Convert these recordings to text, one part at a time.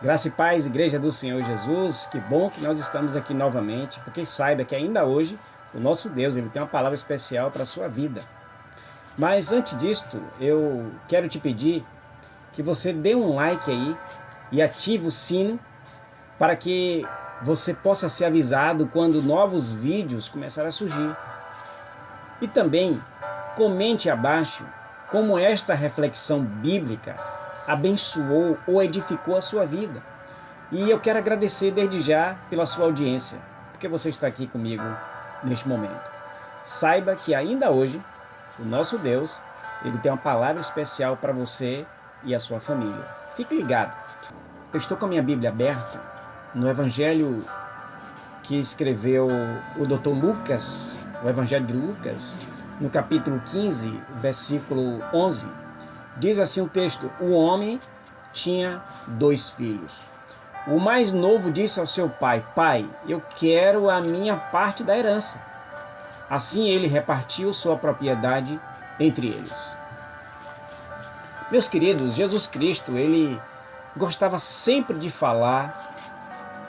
Graça e paz, Igreja do Senhor Jesus, que bom que nós estamos aqui novamente, porque saiba que ainda hoje o nosso Deus ele tem uma palavra especial para a sua vida. Mas antes disto, eu quero te pedir que você dê um like aí e ative o sino para que você possa ser avisado quando novos vídeos começarem a surgir. E também comente abaixo como esta reflexão bíblica abençoou ou edificou a sua vida. E eu quero agradecer desde já pela sua audiência, porque você está aqui comigo neste momento. Saiba que ainda hoje, o nosso Deus, ele tem uma palavra especial para você e a sua família. Fique ligado. Eu estou com a minha Bíblia aberta no Evangelho que escreveu o Dr. Lucas, o Evangelho de Lucas, no capítulo 15, versículo 11. Diz assim o texto: o homem tinha 2 filhos. O mais novo disse ao seu pai: Pai, eu quero a minha parte da herança. Assim ele repartiu sua propriedade entre eles. Meus queridos, Jesus Cristo, ele gostava sempre de falar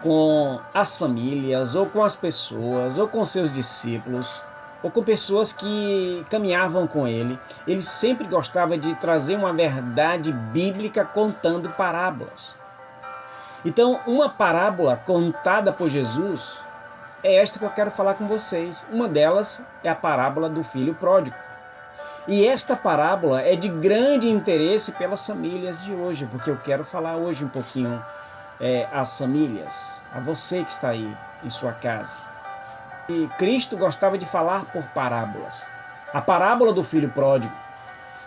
com as famílias, ou com as pessoas, ou com seus discípulos, ou com pessoas que caminhavam com ele. Ele sempre gostava de trazer uma verdade bíblica contando parábolas. Então, uma parábola contada por Jesus é esta que eu quero falar com vocês. Uma delas é a parábola do filho pródigo. E esta parábola é de grande interesse pelas famílias de hoje, porque eu quero falar hoje um pouquinho às famílias, a você que está aí em sua casa. E Cristo gostava de falar por parábolas. A parábola do filho pródigo,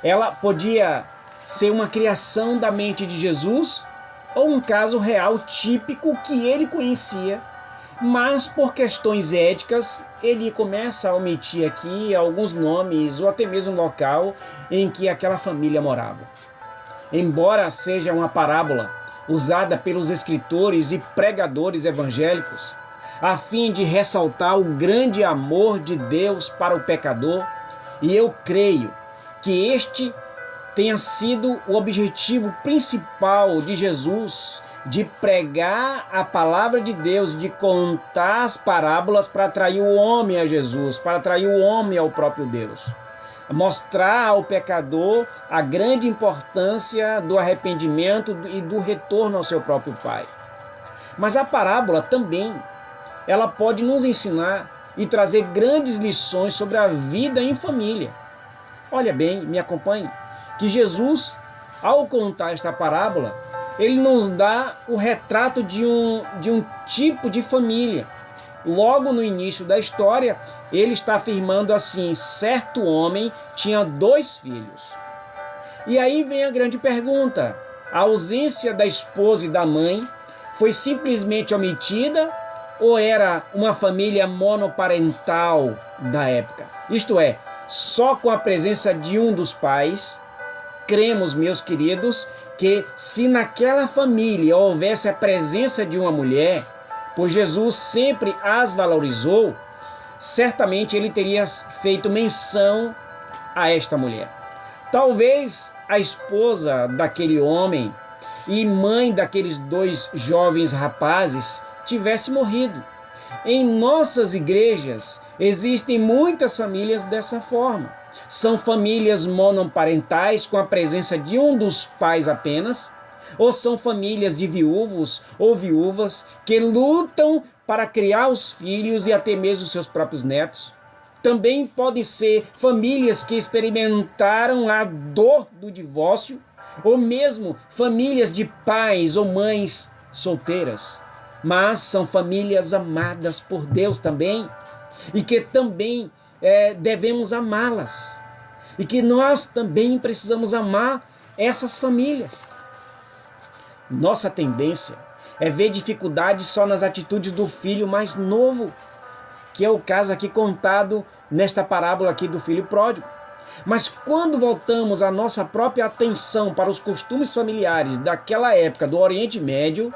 ela podia ser uma criação da mente de Jesus ou um caso real típico que ele conhecia, mas por questões éticas ele começa a omitir aqui alguns nomes ou até mesmo o local em que aquela família morava. Embora seja uma parábola usada pelos escritores e pregadores evangélicos, a fim de ressaltar o grande amor de Deus para o pecador, e eu creio que este tenha sido o objetivo principal de Jesus, de pregar a palavra de Deus, de contar as parábolas para atrair o homem a Jesus, para atrair o homem ao próprio Deus. Mostrar ao pecador a grande importância do arrependimento e do retorno ao seu próprio Pai. Mas a parábola também, ela pode nos ensinar e trazer grandes lições sobre a vida em família. Olha bem, me acompanhe, que Jesus, ao contar esta parábola, ele nos dá o retrato de um tipo de família. Logo no início da história, ele está afirmando assim: certo homem tinha 2 filhos. E aí vem a grande pergunta: a ausência da esposa e da mãe foi simplesmente omitida ou era uma família monoparental da época? Isto é, só com a presença de um dos pais? Cremos, meus queridos, que se naquela família houvesse a presença de uma mulher, pois Jesus sempre as valorizou, certamente ele teria feito menção a esta mulher. Talvez a esposa daquele homem e mãe daqueles 2 jovens rapazes tivesse morrido. Em nossas igrejas existem muitas famílias dessa forma. São famílias monoparentais com a presença de um dos pais apenas, ou são famílias de viúvos ou viúvas que lutam para criar os filhos e até mesmo os seus próprios netos. Também podem ser famílias que experimentaram a dor do divórcio, ou mesmo famílias de pais ou mães solteiras. Mas são famílias amadas por Deus também, e que também devemos amá-las, e que nós também precisamos amar essas famílias. Nossa tendência é ver dificuldades só nas atitudes do filho mais novo, que é o caso aqui contado nesta parábola aqui do filho pródigo. Mas quando voltamos a nossa própria atenção para os costumes familiares daquela época do Oriente Médio,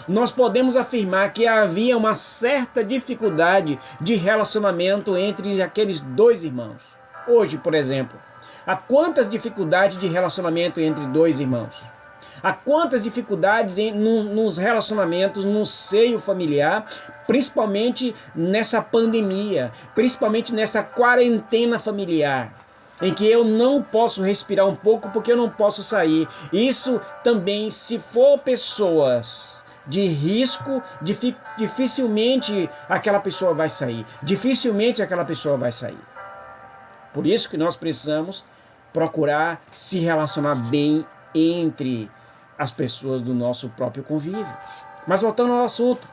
nós podemos afirmar que havia uma certa dificuldade de relacionamento entre aqueles 2 irmãos. Hoje, por exemplo, há quantas dificuldades de relacionamento entre 2 irmãos? Há quantas dificuldades nos relacionamentos, no seio familiar, principalmente nessa pandemia, principalmente nessa quarentena familiar, em que eu não posso respirar um pouco porque eu não posso sair. Isso também, se for pessoas de risco, dificilmente aquela pessoa vai sair. Dificilmente aquela pessoa vai sair. Por isso que nós precisamos procurar se relacionar bem entre as pessoas do nosso próprio convívio. Mas voltando ao assunto,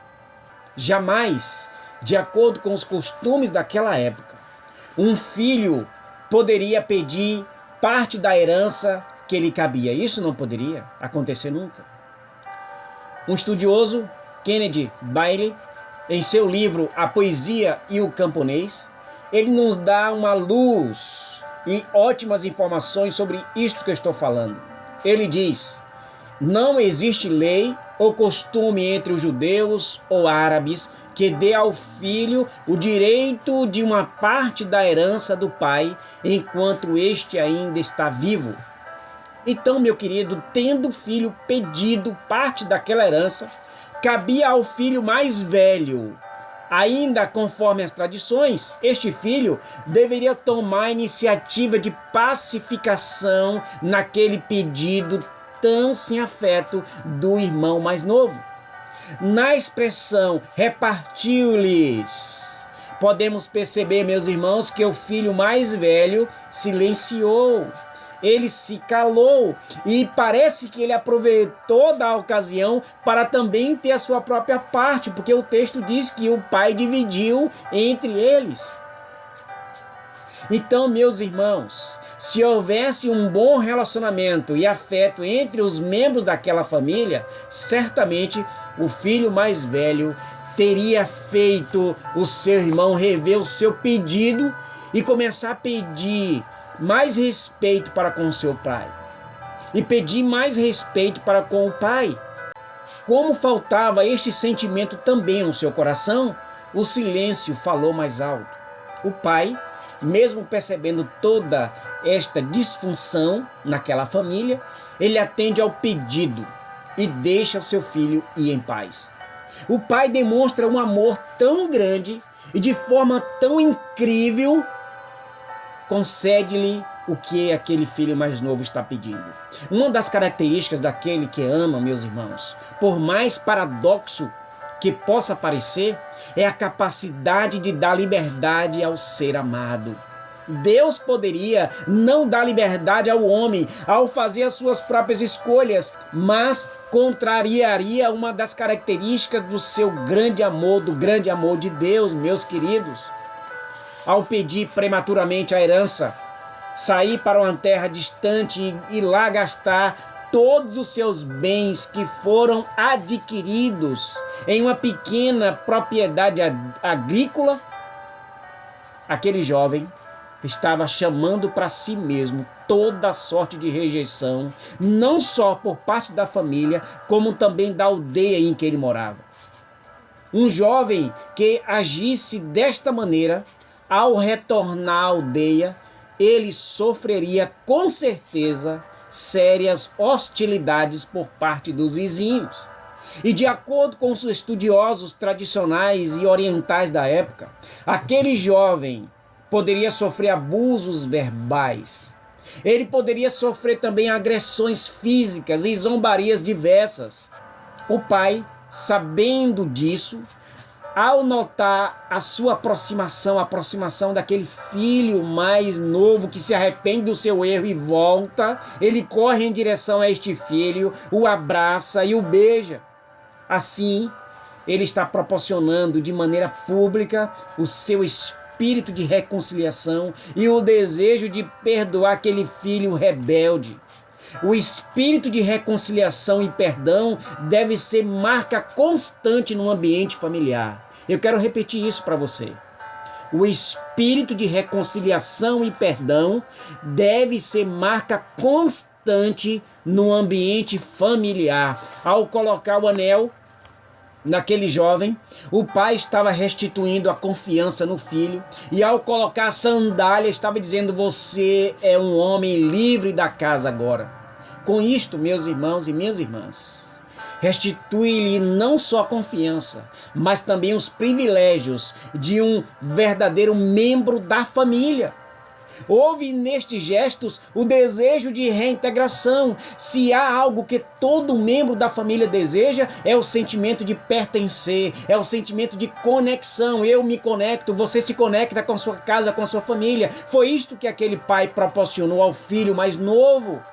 jamais, de acordo com os costumes daquela época, um filho poderia pedir parte da herança que lhe cabia. Isso não poderia acontecer nunca. Um estudioso, Kennedy Bailey, em seu livro A Poesia e o Camponês, ele nos dá uma luz e ótimas informações sobre isto que eu estou falando. Ele diz: não existe lei ou costume entre os judeus ou árabes que dê ao filho o direito de uma parte da herança do pai enquanto este ainda está vivo. Então, meu querido, tendo o filho pedido parte daquela herança, cabia ao filho mais velho. Ainda conforme as tradições, este filho deveria tomar a iniciativa de pacificação naquele pedido tão sem afeto do irmão mais novo. Na expressão repartiu-lhes, podemos perceber, meus irmãos, que o filho mais velho silenciou. Ele se calou e parece que ele aproveitou da ocasião para também ter a sua própria parte, porque o texto diz que o pai dividiu entre eles. Então, meus irmãos, se houvesse um bom relacionamento e afeto entre os membros daquela família, certamente o filho mais velho teria feito o seu irmão rever o seu pedido e começar a pedir mais respeito para com o seu pai e pedir mais respeito para com o pai. Como faltava este sentimento também no seu coração, o silêncio falou mais alto. O pai, mesmo percebendo toda esta disfunção naquela família, ele atende ao pedido e deixa o seu filho ir em paz. O pai demonstra um amor tão grande e de forma tão incrível, concede-lhe o que aquele filho mais novo está pedindo. Uma das características daquele que ama, meus irmãos, por mais paradoxo que possa parecer, é a capacidade de dar liberdade ao ser amado. Deus poderia não dar liberdade ao homem ao fazer as suas próprias escolhas, mas contrariaria uma das características do seu grande amor, do grande amor de Deus, meus queridos. Ao pedir prematuramente a herança, sair para uma terra distante e lá gastar todos os seus bens que foram adquiridos em uma pequena propriedade agrícola, aquele jovem estava chamando para si mesmo toda sorte de rejeição, não só por parte da família, como também da aldeia em que ele morava. Um jovem que agisse desta maneira, ao retornar à aldeia, ele sofreria com certeza sérias hostilidades por parte dos vizinhos. E de acordo com os estudiosos tradicionais e orientais da época, aquele jovem poderia sofrer abusos verbais. Ele poderia sofrer também agressões físicas e zombarias diversas. O pai, sabendo disso, ao notar a sua aproximação, a aproximação daquele filho mais novo que se arrepende do seu erro e volta, ele corre em direção a este filho, o abraça e o beija. Assim, ele está proporcionando de maneira pública o seu espírito de reconciliação e o desejo de perdoar aquele filho rebelde. O espírito de reconciliação e perdão deve ser marca constante no ambiente familiar. Eu quero repetir isso para você. O espírito de reconciliação e perdão deve ser marca constante no ambiente familiar. Ao colocar o anel naquele jovem, o pai estava restituindo a confiança no filho, e ao colocar a sandália estava dizendo: você é um homem livre da casa agora. Com isto, meus irmãos e minhas irmãs, restitui-lhe não só a confiança, mas também os privilégios de um verdadeiro membro da família. Houve nestes gestos o desejo de reintegração. Se há algo que todo membro da família deseja, é o sentimento de pertencer, é o sentimento de conexão. Eu me conecto, você se conecta com a sua casa, com a sua família. Foi isto que aquele pai proporcionou ao filho mais novo.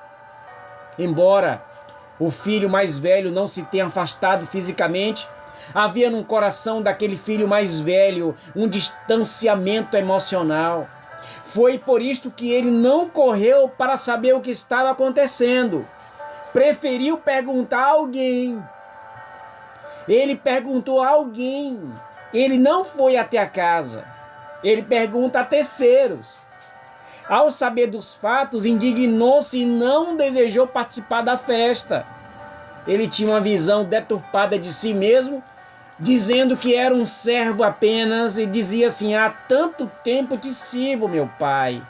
Embora o filho mais velho não se tenha afastado fisicamente, havia no coração daquele filho mais velho um distanciamento emocional. Foi por isto que ele não correu para saber o que estava acontecendo. Preferiu perguntar a alguém. Ele perguntou a alguém. Ele não foi até a casa. Ele pergunta a terceiros. Ao saber dos fatos, indignou-se e não desejou participar da festa. Ele tinha uma visão deturpada de si mesmo, dizendo que era um servo apenas, e dizia assim: há tanto tempo te sirvo, meu pai.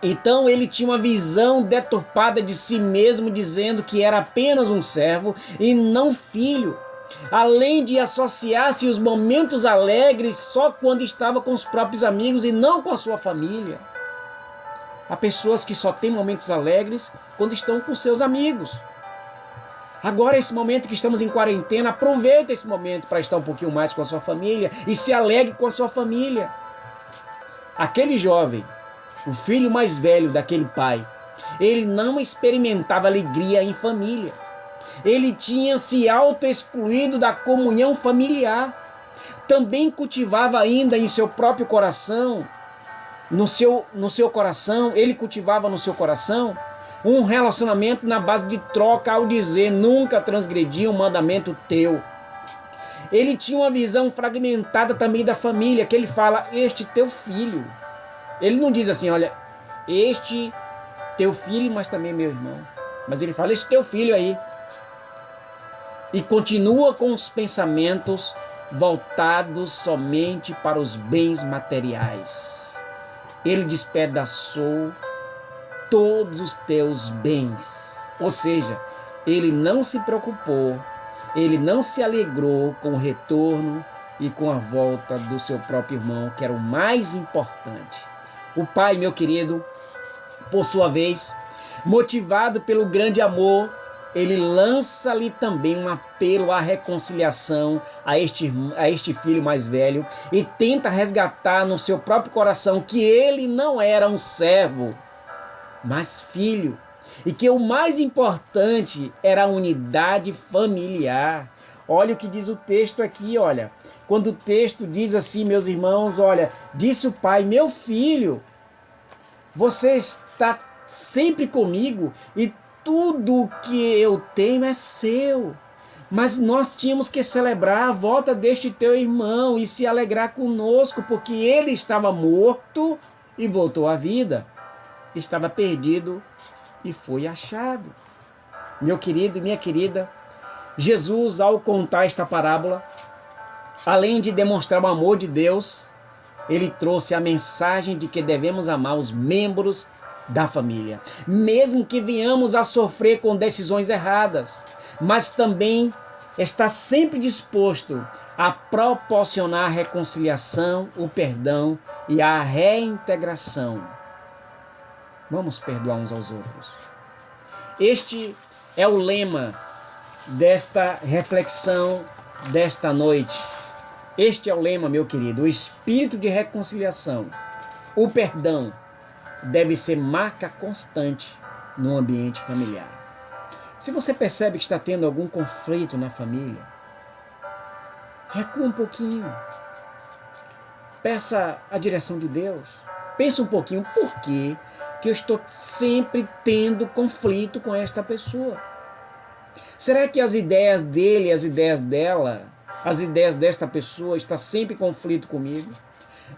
Então ele tinha uma visão deturpada de si mesmo, dizendo que era apenas um servo e não filho. Além de associar-se os momentos alegres só quando estava com os próprios amigos e não com a sua família. Há pessoas que só têm momentos alegres quando estão com seus amigos. Agora, esse momento que estamos em quarentena, aproveita esse momento para estar um pouquinho mais com a sua família e se alegre com a sua família. Aquele jovem, o filho mais velho daquele pai, ele não experimentava alegria em família. Ele tinha se auto-excluído da comunhão familiar. Também cultivava ainda em seu próprio coração, no seu coração, ele cultivava no seu coração um relacionamento na base de troca, ao dizer: nunca transgredi um mandamento teu. Ele tinha uma visão fragmentada também da família, que ele fala: este teu filho. Ele não diz assim: olha, este teu filho, mas também meu irmão. Mas ele fala: este teu filho aí. E continua com os pensamentos voltados somente para os bens materiais. Ele despedaçou todos os teus bens. Ou seja, ele não se preocupou, ele não se alegrou com o retorno e com a volta do seu próprio irmão, que era o mais importante. O pai, meu querido, por sua vez, motivado pelo grande amor, ele lança-lhe também um apelo à reconciliação a este filho mais velho e tenta resgatar no seu próprio coração que ele não era um servo, mas filho, e que o mais importante era a unidade familiar. Olha o que diz o texto aqui, olha. Quando o texto diz assim, meus irmãos, olha, disse o pai: meu filho, você está sempre comigo e tudo que eu tenho é seu. Mas nós tínhamos que celebrar a volta deste teu irmão e se alegrar conosco, porque ele estava morto e voltou à vida. Estava perdido e foi achado. Meu querido e minha querida, Jesus, ao contar esta parábola, além de demonstrar o amor de Deus, ele trouxe a mensagem de que devemos amar os membros da família, mesmo que venhamos a sofrer com decisões erradas, mas também está sempre disposto a proporcionar a reconciliação, o perdão e a reintegração. Vamos perdoar uns aos outros. Este é o lema desta reflexão desta noite. Este é o lema, meu querido: o espírito de reconciliação, o perdão, deve ser marca constante no ambiente familiar. Se você percebe que está tendo algum conflito na família, recua um pouquinho. Peça a direção de Deus. Pense um pouquinho: por que eu estou sempre tendo conflito com esta pessoa? Será que as ideias dele, as ideias dela, as ideias desta pessoa estão sempre em conflito comigo?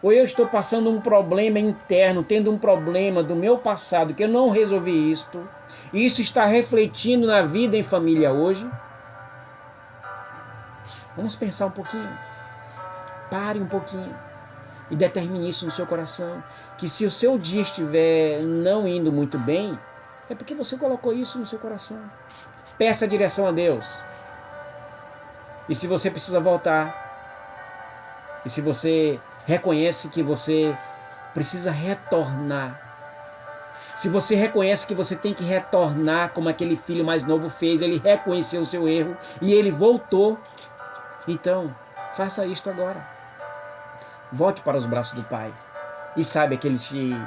Ou eu estou passando um problema interno, tendo um problema do meu passado, que eu não resolvi isto, e isso está refletindo na vida em família hoje? Vamos pensar um pouquinho. Pare um pouquinho e determine isso no seu coração, que se o seu dia estiver não indo muito bem, É porque você colocou isso no seu coração. Peça direção a Deus. E se você precisa voltar, e se você reconhece que você precisa retornar, se você reconhece que você tem que retornar como aquele filho mais novo fez, ele reconheceu o seu erro e ele voltou, então faça isto agora. Volte para os braços do Pai e saiba que Ele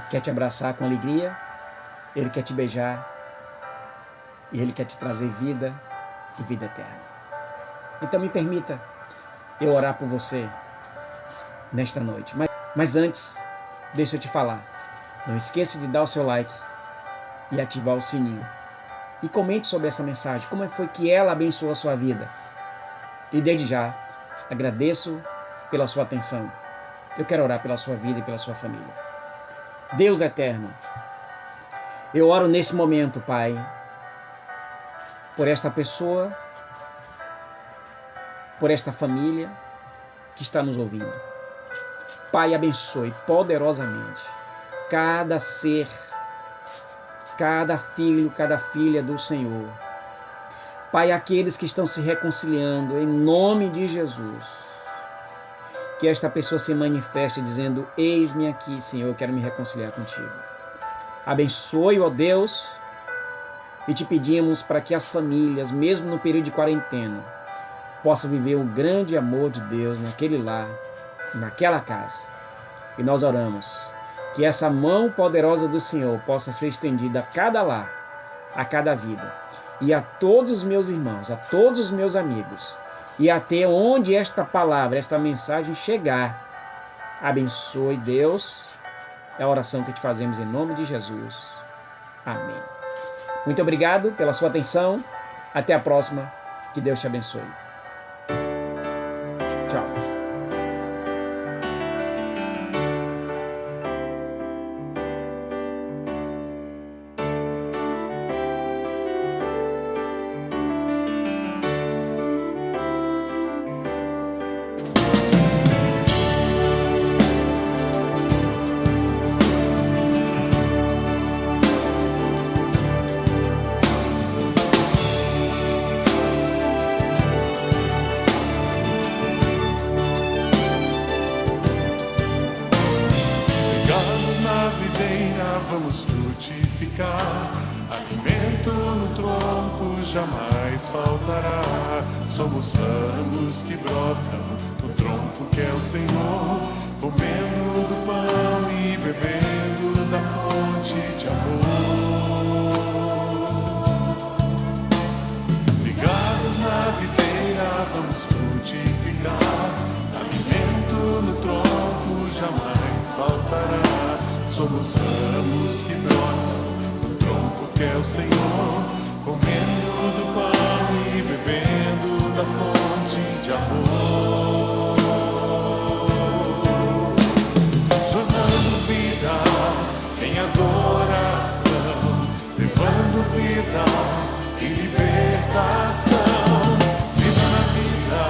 quer te abraçar com alegria, Ele quer te beijar e Ele quer te trazer vida e vida eterna. Então me permita eu orar por você nesta noite. Mas antes, deixa eu te falar. Não esqueça de dar o seu like e ativar o sininho. E comente sobre essa mensagem, como foi que ela abençoou a sua vida. E desde já, agradeço pela sua atenção. Eu quero orar pela sua vida e pela sua família. Deus eterno, eu oro nesse momento, Pai, por esta pessoa, por esta família que está nos ouvindo. Pai, abençoe poderosamente cada ser, cada filho, cada filha do Senhor. Pai, aqueles que estão se reconciliando, em nome de Jesus, que esta pessoa se manifeste dizendo: eis-me aqui, Senhor, eu quero me reconciliar contigo. Abençoe, ó Deus, e te pedimos para que as famílias, mesmo no período de quarentena, possam viver o grande amor de Deus naquele lar, naquela casa. E nós oramos que essa mão poderosa do Senhor possa ser estendida a cada lar, a cada vida, e a todos os meus irmãos, a todos os meus amigos, e até onde esta palavra, esta mensagem chegar. Abençoe, Deus, é a oração que te fazemos em nome de Jesus. Amém. Muito obrigado pela sua atenção. Até a próxima. Que Deus te abençoe. Tchau. Vamos frutificar, alimento no tronco jamais faltará. Somos ramos que brotam no tronco que é o Senhor, comendo do pão e bebendo da fonte de amor. Ligados na videira, vamos frutificar, alimento no tronco jamais faltará. Somos ramos que brotam no tronco que é o Senhor, comendo do pão e bebendo da fonte de amor. Jornando vida em adoração, levando vida e libertação. Viva na vida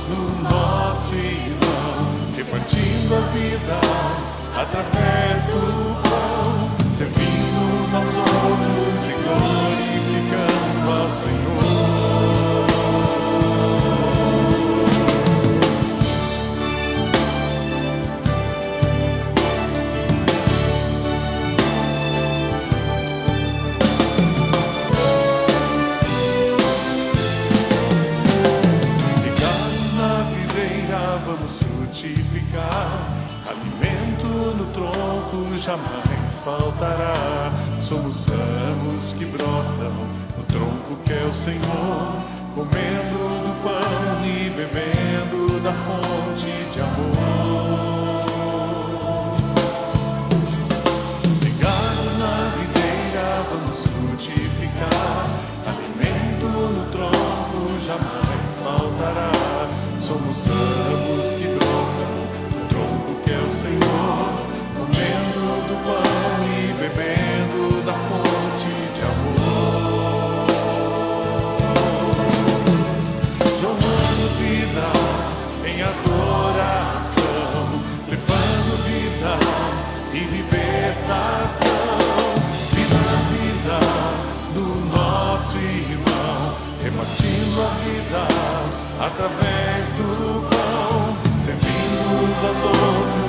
no nosso irmão, repartindo a vida através do pão, servindo uns aos outros e glorificando ao Senhor. Ligados na videira, vamos frutificar, alimento no tronco jamais faltará. Somos ramos que brotam no tronco que é o Senhor, comendo do pão e bebendo da fonte de amor. Ligados na videira, vamos frutificar, alimento no tronco jamais faltará. Somos ramos que brotam no tronco que é o Senhor, comendo do pão e bebendo da fonte de amor. Jorrando vida em adoração, levando vida e libertação. Viva na vida através do pão, servindo uns aos outros